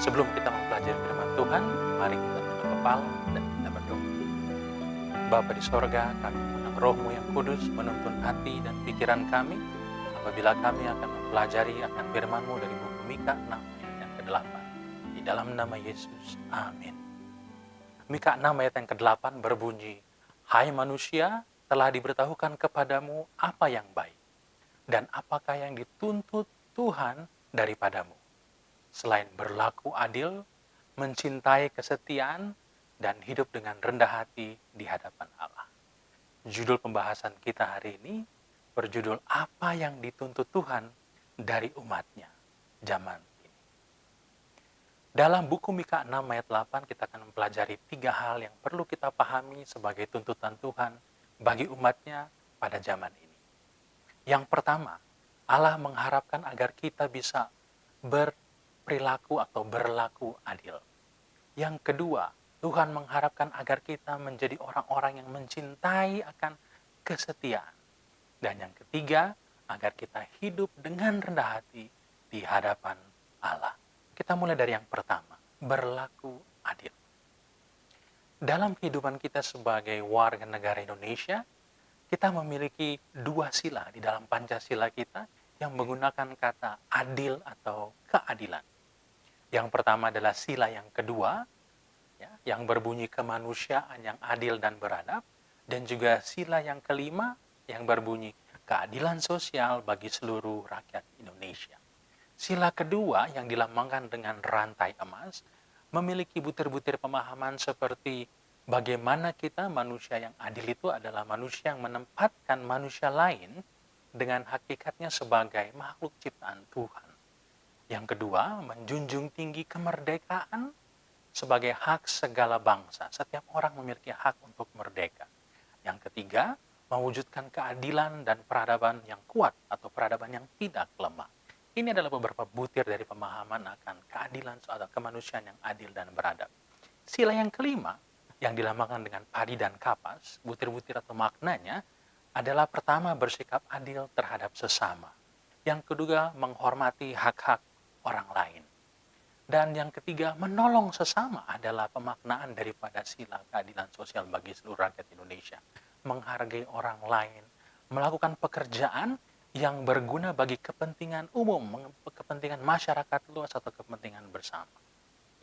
Sebelum kita mempelajari firman Tuhan, mari kita tunduk kepala dan kita berdoa. Bapa di sorga, kami mohon Roh-Mu yang kudus menuntun hati dan pikiran kami apabila kami akan mempelajari akan firman-Mu dari buku Mika 6 ayat yang ke-8. Di dalam nama Yesus, amin. Mika 6 ayat yang ke-8 berbunyi, Hai manusia, telah diberitahukan kepadamu apa yang baik, dan apakah yang dituntut Tuhan daripadamu, selain berlaku adil, mencintai kesetiaan, dan hidup dengan rendah hati di hadapan Allah. Judul pembahasan kita hari ini berjudul Apa yang dituntut Tuhan dari umatnya zaman ini. Dalam buku Mika 6 ayat 8 kita akan mempelajari 3 hal yang perlu kita pahami sebagai tuntutan Tuhan bagi umatnya pada zaman ini. Yang pertama, Allah mengharapkan agar kita bisa berperilaku atau berlaku adil. Yang kedua, Tuhan mengharapkan agar kita menjadi orang-orang yang mencintai akan kesetiaan. Dan yang ketiga, agar kita hidup dengan rendah hati di hadapan Allah. Kita mulai dari yang pertama, berlaku adil. Dalam kehidupan kita sebagai warga negara Indonesia, kita memiliki 2 sila di dalam Pancasila kita yang menggunakan kata adil atau keadilan. Yang pertama adalah sila yang kedua, yang berbunyi kemanusiaan yang adil dan beradab, dan juga sila yang kelima yang berbunyi keadilan sosial bagi seluruh rakyat Indonesia. Sila kedua yang dilambangkan dengan rantai emas memiliki butir-butir pemahaman seperti bagaimana kita manusia yang adil itu adalah manusia yang menempatkan manusia lain dengan hakikatnya sebagai makhluk ciptaan Tuhan. Yang kedua, menjunjung tinggi kemerdekaan sebagai hak segala bangsa. Setiap orang memiliki hak untuk merdeka. Yang ketiga, mewujudkan keadilan dan peradaban yang kuat atau peradaban yang tidak lemah. Ini adalah beberapa butir dari pemahaman akan keadilan atau kemanusiaan yang adil dan beradab. Sila yang kelima, yang dilambangkan dengan padi dan kapas, butir-butir atau maknanya adalah pertama bersikap adil terhadap sesama. Yang kedua, menghormati hak-hak orang lain. Dan yang ketiga, menolong sesama adalah pemaknaan daripada sila keadilan sosial bagi seluruh rakyat Indonesia. Menghargai orang lain, melakukan pekerjaan yang berguna bagi kepentingan umum, kepentingan masyarakat luas atau kepentingan bersama.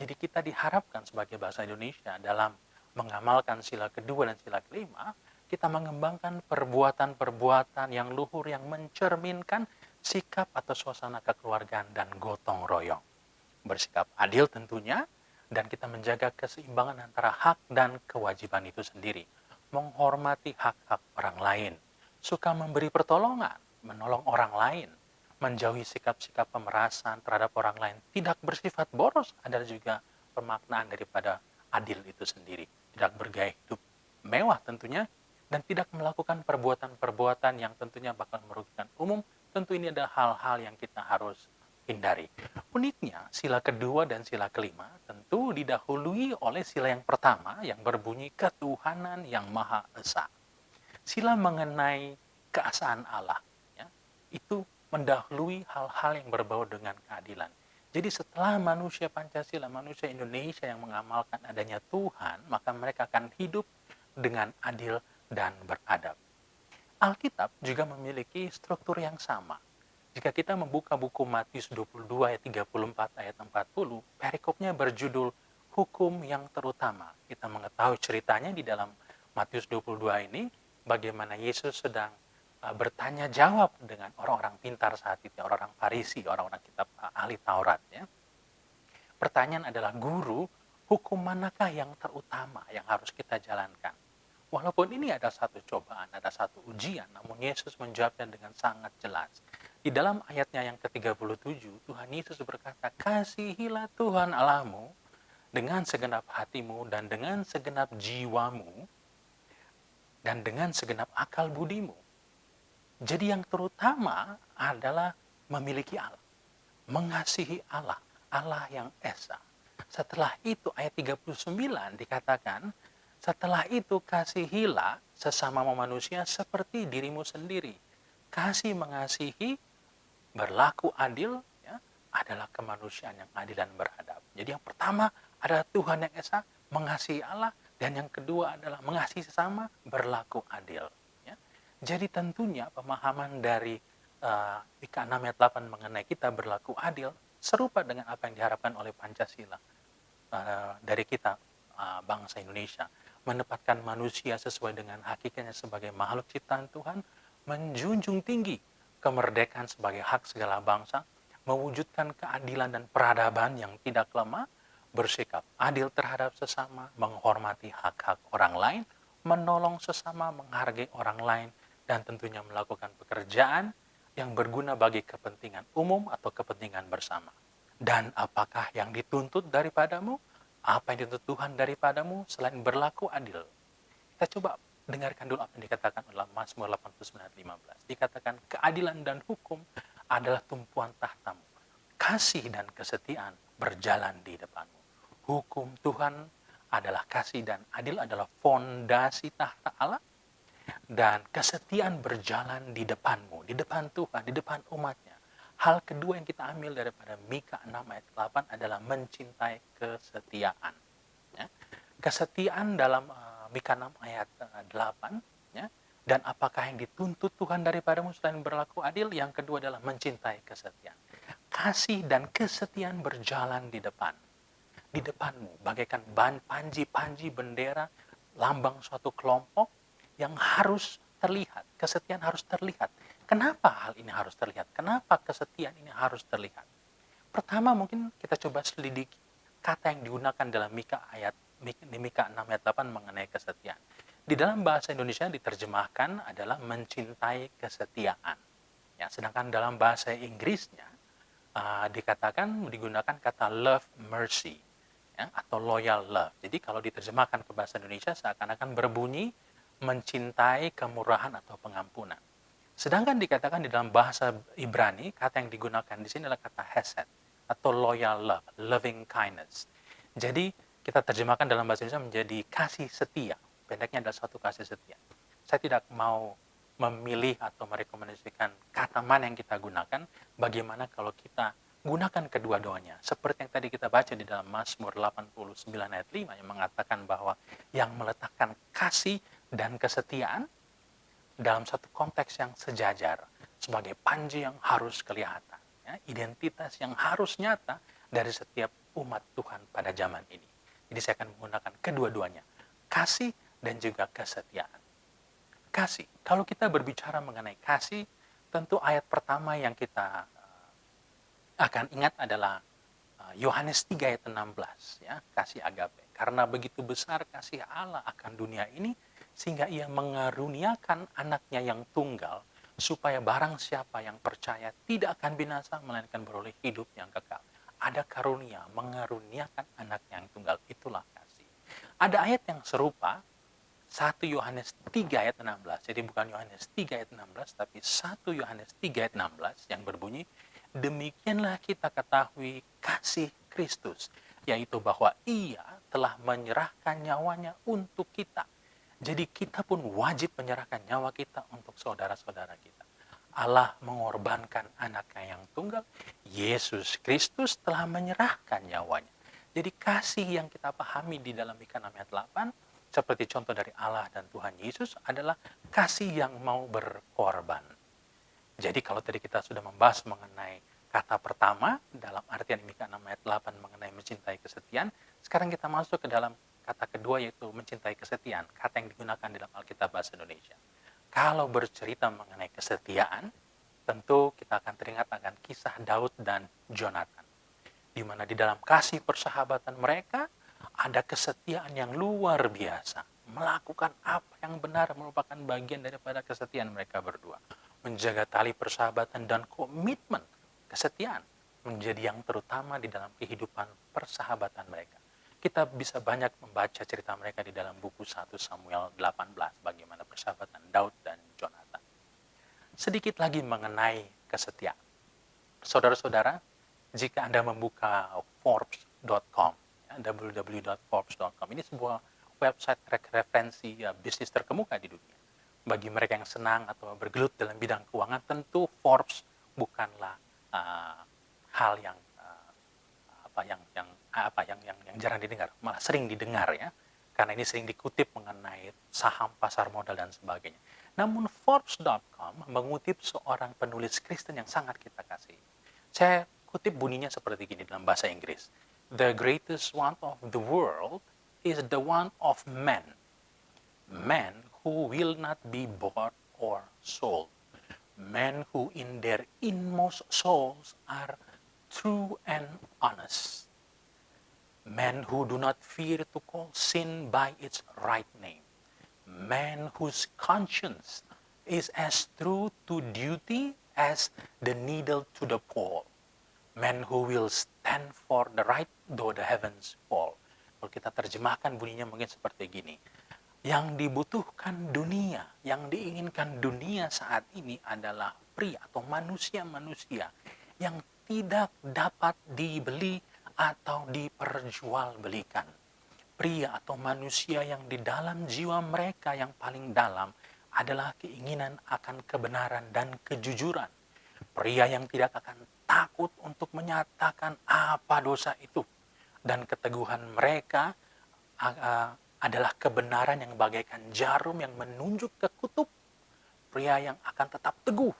Jadi kita diharapkan sebagai bangsa Indonesia dalam mengamalkan sila kedua dan sila kelima, kita mengembangkan perbuatan-perbuatan yang luhur yang mencerminkan sikap atau suasana kekeluargaan dan gotong royong. Bersikap adil tentunya, dan kita menjaga keseimbangan antara hak dan kewajiban itu sendiri. Menghormati hak-hak orang lain, suka memberi pertolongan, menolong orang lain, menjauhi sikap-sikap pemerasan terhadap orang lain, tidak bersifat boros, adalah juga pemaknaan daripada adil itu sendiri. Tidak bergaya hidup mewah tentunya, dan tidak melakukan perbuatan-perbuatan yang tentunya bakal merugikan umum. Tentu ini adalah hal-hal yang kita harus hindari. Uniknya, sila kedua dan sila kelima tentu didahului oleh sila yang pertama yang berbunyi ketuhanan yang Maha Esa. Sila mengenai keesaan Allah, itu mendahului hal-hal yang berbau dengan keadilan. Jadi setelah manusia Pancasila, manusia Indonesia yang mengamalkan adanya Tuhan, maka mereka akan hidup dengan adil dan beradab. Alkitab juga memiliki struktur yang sama. Jika kita membuka buku Matius 22 ayat 34 ayat 40, perikopnya berjudul Hukum yang Terutama. Kita mengetahui ceritanya di dalam Matius 22 ini, bagaimana Yesus sedang bertanya jawab dengan orang-orang pintar saat itu, orang-orang Farisi, orang-orang kitab ahli Taurat. Pertanyaan adalah, Guru, hukum manakah yang terutama yang harus kita jalankan? Walaupun ini ada satu cobaan, ada satu ujian, namun Yesus menjawabnya dengan sangat jelas. Di dalam ayatnya yang ke-37, Tuhan Yesus berkata, kasihilah Tuhan Allahmu dengan segenap hatimu dan dengan segenap jiwamu dan dengan segenap akal budimu. Jadi yang terutama adalah memiliki Allah, mengasihi Allah, Allah yang Esa. Setelah itu ayat 39 dikatakan, setelah itu kasihilah sesama manusia seperti dirimu sendiri. Kasih mengasihi, berlaku adil, adalah kemanusiaan yang adil dan beradab. Jadi yang pertama adalah Tuhan yang Esa mengasihi Allah, dan yang kedua adalah mengasihi sesama, berlaku adil. Ya. Jadi tentunya pemahaman dari Mika 6 ayat 8 mengenai kita berlaku adil serupa dengan apa yang diharapkan oleh Pancasila dari kita, bangsa Indonesia, menempatkan manusia sesuai dengan hakikatnya sebagai makhluk ciptaan Tuhan, menjunjung tinggi kemerdekaan sebagai hak segala bangsa, mewujudkan keadilan dan peradaban yang tidak lemah, bersikap adil terhadap sesama, menghormati hak-hak orang lain, menolong sesama, menghargai orang lain, dan tentunya melakukan pekerjaan yang berguna bagi kepentingan umum atau kepentingan bersama. Dan apakah yang dituntut daripadamu? Apa yang dituntut Tuhan daripadamu selain berlaku adil? Kita coba dengarkan dulu apa yang dikatakan oleh Mazmur 89 ayat 15. Dikatakan, keadilan dan hukum adalah tumpuan tahtamu. Kasih dan kesetiaan berjalan di depanmu. Hukum Tuhan adalah kasih, dan adil adalah fondasi tahta Allah. Dan kesetiaan berjalan di depanmu, di depan Tuhan, di depan umatnya. Hal kedua yang kita ambil daripada Mika 6 ayat 8 adalah mencintai kesetiaan. Ya. Kesetiaan dalam Mika 6 ayat 8, ya. Dan apakah yang dituntut Tuhan daripadamu selain berlaku adil? Yang kedua adalah mencintai kesetiaan. Kasih dan kesetiaan berjalan di depan. Di depanmu, bagaikan panji-panji bendera, lambang suatu kelompok yang harus terlihat. Kesetiaan harus terlihat. Kenapa hal ini harus terlihat? Kenapa kesetiaan ini harus terlihat? Pertama, mungkin kita coba selidiki kata yang digunakan dalam Mika 6 ayat 8 mengenai kesetiaan. Di dalam bahasa Indonesia diterjemahkan adalah mencintai kesetiaan. Ya, sedangkan dalam bahasa Inggrisnya digunakan kata love mercy, ya, atau loyal love. Jadi kalau diterjemahkan ke bahasa Indonesia seakan-akan berbunyi mencintai kemurahan atau pengampunan. Sedangkan dikatakan di dalam bahasa Ibrani, kata yang digunakan di sini adalah kata hesed atau loyal love, loving kindness. Jadi kita terjemahkan dalam bahasa Indonesia menjadi kasih setia. Pendeknya adalah suatu kasih setia. Saya tidak mau memilih atau merekomendasikan kata mana yang kita gunakan. Bagaimana kalau kita gunakan kedua-duanya. Seperti yang tadi kita baca di dalam Mazmur 89 ayat 5 yang mengatakan bahwa yang meletakkan kasih dan kesetiaan dalam satu konteks yang sejajar sebagai panji yang harus kelihatan, ya, identitas yang harus nyata dari setiap umat Tuhan pada zaman ini. Jadi saya akan menggunakan kedua-duanya, kasih dan juga kesetiaan. Kasih, kalau kita berbicara mengenai kasih, tentu ayat pertama yang kita akan ingat adalah Yohanes 3 ayat 16, ya, kasih agape. Karena begitu besar kasih Allah akan dunia ini, sehingga ia mengaruniakan anaknya yang tunggal, supaya barang siapa yang percaya tidak akan binasa, melainkan beroleh hidup yang kekal. Ada karunia, mengaruniakan anaknya yang tunggal, itulah kasih. Ada ayat yang serupa, 1 Yohanes 3 ayat 16, jadi bukan Yohanes 3 ayat 16, tapi 1 Yohanes 3 ayat 16 yang berbunyi, demikianlah kita ketahui kasih Kristus, yaitu bahwa ia telah menyerahkan nyawanya untuk kita. Jadi kita pun wajib menyerahkan nyawa kita untuk saudara-saudara kita. Allah mengorbankan anaknya yang tunggal, Yesus Kristus telah menyerahkan nyawanya. Jadi kasih yang kita pahami di dalam Mika 6 ayat 8, seperti contoh dari Allah dan Tuhan Yesus, adalah kasih yang mau berkorban. Jadi kalau tadi kita sudah membahas mengenai kata pertama dalam artian Mika 6 ayat 8 mengenai mencintai kesetiaan, sekarang kita masuk ke dalam kata kedua, yaitu mencintai kesetiaan, kata yang digunakan dalam Alkitab Bahasa Indonesia. Kalau bercerita mengenai kesetiaan, tentu kita akan teringat akan kisah Daud dan Jonathan, di mana di dalam kasih persahabatan mereka ada kesetiaan yang luar biasa. Melakukan apa yang benar merupakan bagian daripada kesetiaan mereka berdua. Menjaga tali persahabatan dan komitmen kesetiaan menjadi yang terutama di dalam kehidupan persahabatan mereka. Kita bisa banyak membaca cerita mereka di dalam buku 1 Samuel 18, bagaimana persahabatan Daud dan Jonathan. Sedikit lagi mengenai kesetiaan. Saudara-saudara, jika Anda membuka Forbes.com, ya, www.forbes.com, ini sebuah website referensi bisnis terkemuka di dunia. Bagi mereka yang senang atau bergelut dalam bidang keuangan, tentu Forbes bukanlah hal yang jarang didengar, malah sering didengar ya. Karena ini sering dikutip mengenai saham, pasar modal, dan sebagainya. Namun Forbes.com mengutip seorang penulis Kristen yang sangat kita kasih. Saya kutip bunyinya seperti gini dalam bahasa Inggris. The greatest want of the world is the want of man. Men who will not be bought or sold. Men who in their inmost souls are true and honest. Men who do not fear to call sin by its right name. Men whose conscience is as true to duty as the needle to the pole. Men who will stand for the right though the heavens fall. Kalau kita terjemahkan bunyinya mungkin seperti gini. Yang dibutuhkan dunia, yang diinginkan dunia saat ini adalah pria atau manusia-manusia yang tidak dapat dibeli atau diperjualbelikan. Pria atau manusia yang di dalam jiwa mereka yang paling dalam adalah keinginan akan kebenaran dan kejujuran. Pria yang tidak akan takut untuk menyatakan apa dosa itu. Dan keteguhan mereka adalah kebenaran yang bagaikan jarum yang menunjuk ke kutub. Pria yang akan tetap teguh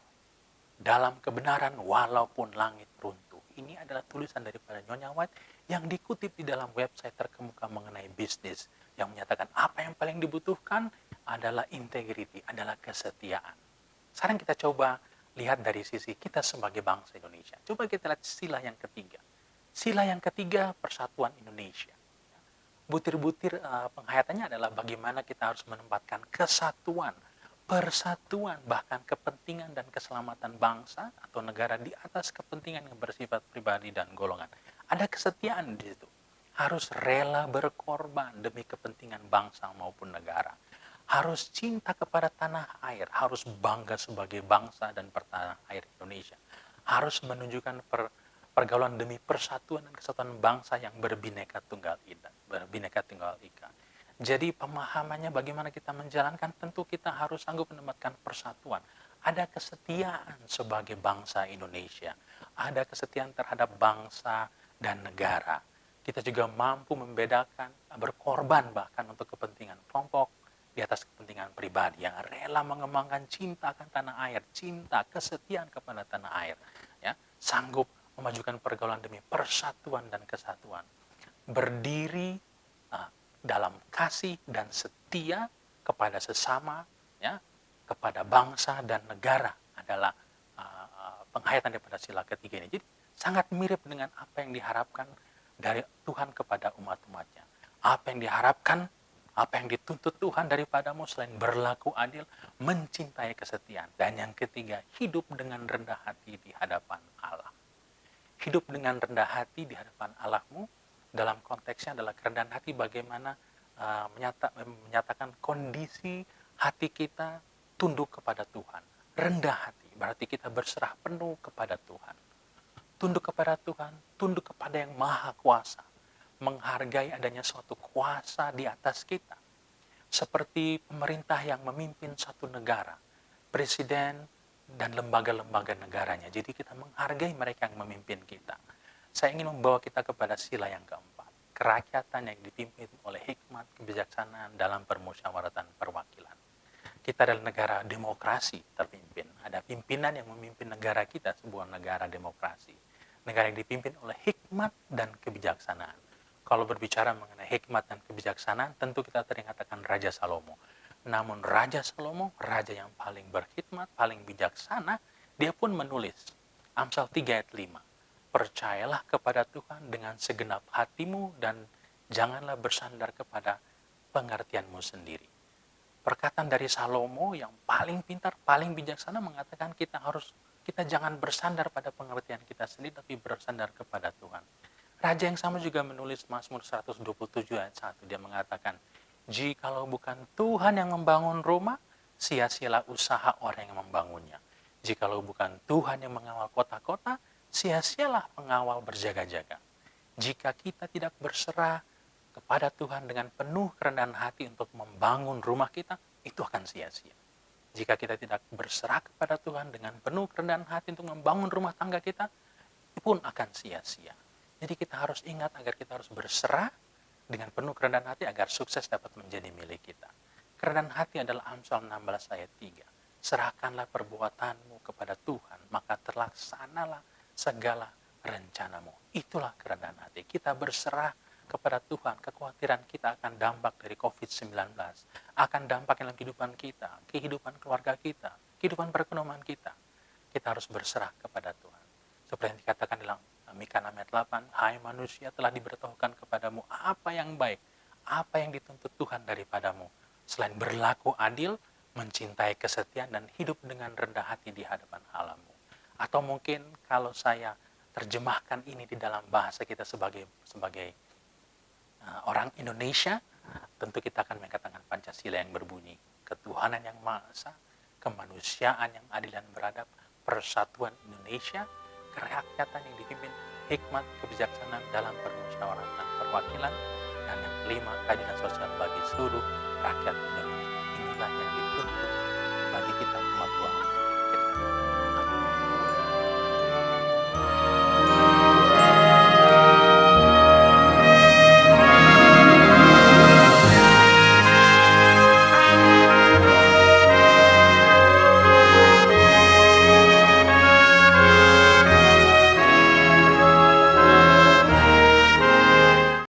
dalam kebenaran walaupun langit runtuh. Ini adalah tulisan daripada Nyonya White yang dikutip di dalam website terkemuka mengenai bisnis, yang menyatakan apa yang paling dibutuhkan adalah integriti, adalah kesetiaan. Sekarang kita coba lihat dari sisi kita sebagai bangsa Indonesia. Coba kita lihat sila yang ketiga. Sila yang ketiga, persatuan Indonesia. Butir-butir penghayatannya adalah bagaimana kita harus menempatkan kesatuan, persatuan, bahkan kepentingan dan keselamatan bangsa atau negara di atas kepentingan yang bersifat pribadi dan golongan. Ada kesetiaan di situ. Harus rela berkorban demi kepentingan bangsa maupun negara. Harus cinta kepada tanah air, harus bangga sebagai bangsa dan pertanah air Indonesia. Harus menunjukkan pergaulan demi persatuan dan kesatuan bangsa yang berbineka tunggal ika. Jadi pemahamannya bagaimana kita menjalankan, tentu kita harus sanggup menempatkan persatuan. Ada kesetiaan sebagai bangsa Indonesia. Ada kesetiaan terhadap bangsa dan negara. Kita juga mampu membedakan, berkorban bahkan untuk kepentingan kelompok di atas kepentingan pribadi yang rela mengembangkan cinta akan tanah air, cinta, kesetiaan kepada tanah air. Ya, sanggup memajukan pergaulan demi persatuan dan kesatuan. Berdiri dalam kasih dan setia kepada sesama, ya, kepada bangsa dan negara adalah penghayatan daripada sila ketiga ini. Jadi sangat mirip dengan apa yang diharapkan dari Tuhan kepada umat-umatnya. Apa yang diharapkan, apa yang dituntut Tuhan daripadamu selain berlaku adil, mencintai kesetiaan. Dan yang ketiga, hidup dengan rendah hati di hadapan Allah. Hidup dengan rendah hati di hadapan Allahmu, dalam konteksnya adalah kerendahan hati bagaimana menyatakan kondisi hati kita tunduk kepada Tuhan. Rendah hati berarti kita berserah penuh kepada Tuhan. Tunduk kepada Tuhan, tunduk kepada yang maha kuasa. Menghargai adanya suatu kuasa di atas kita. Seperti pemerintah yang memimpin satu negara, presiden dan lembaga-lembaga negaranya. Jadi kita menghargai mereka yang memimpin kita. Saya ingin membawa kita kepada sila yang keempat. Kerakyatan yang dipimpin oleh hikmat kebijaksanaan dalam permusyawaratan perwakilan. Kita adalah negara demokrasi terpimpin. Ada pimpinan yang memimpin negara kita, sebuah negara demokrasi. Negara yang dipimpin oleh hikmat dan kebijaksanaan. Kalau berbicara mengenai hikmat dan kebijaksanaan, tentu kita teringat akan Raja Salomo. Namun Raja Salomo, raja yang paling berhikmat, paling bijaksana, dia pun menulis Amsal 3 ayat 5. Percayalah kepada Tuhan dengan segenap hatimu dan janganlah bersandar kepada pengertianmu sendiri. Perkataan dari Salomo yang paling pintar, paling bijaksana mengatakan kita jangan bersandar pada pengertian kita sendiri, tapi bersandar kepada Tuhan. Raja yang sama juga menulis Mazmur 127 ayat 1. Dia mengatakan, jikalau bukan Tuhan yang membangun rumah, sia-sialah usaha orang yang membangunnya. Jikalau bukan Tuhan yang mengawal kota-kota, sia-sialah pengawal berjaga-jaga. Jika kita tidak berserah kepada Tuhan dengan penuh kerendahan hati untuk membangun rumah kita, itu akan sia-sia. Jika kita tidak berserah kepada Tuhan dengan penuh kerendahan hati untuk membangun rumah tangga kita, itu pun akan sia-sia. Jadi kita harus ingat agar kita harus berserah dengan penuh kerendahan hati agar sukses dapat menjadi milik kita. Kerendahan hati adalah Amsal 16 ayat 3. Serahkanlah perbuatanmu kepada Tuhan, maka terlaksanalah segala rencanamu. Itulah kerendahan hati. Kita berserah kepada Tuhan. Kekhawatiran kita akan dampak dari COVID-19, akan dampak dalam kehidupan kita, kehidupan keluarga kita, kehidupan perekonomian kita. Kita harus berserah kepada Tuhan. Seperti yang dikatakan dalam Mika 6 ayat 8, hai manusia, telah diberitahukan kepadamu apa yang baik, apa yang dituntut Tuhan daripadamu, selain berlaku adil, mencintai kesetiaan, dan hidup dengan rendah hati di hadapan Allahmu. Atau mungkin kalau saya terjemahkan ini di dalam bahasa kita sebagai orang Indonesia, tentu kita akan mengatakan Pancasila yang berbunyi, ketuhanan yang Maha Esa, kemanusiaan yang adil dan beradab, persatuan Indonesia, kerakyatan yang dipimpin hikmat kebijaksanaan dalam permusyawaratan perwakilan, dan yang kelima, keadilan sosial bagi seluruh rakyat Indonesia. Inilah yang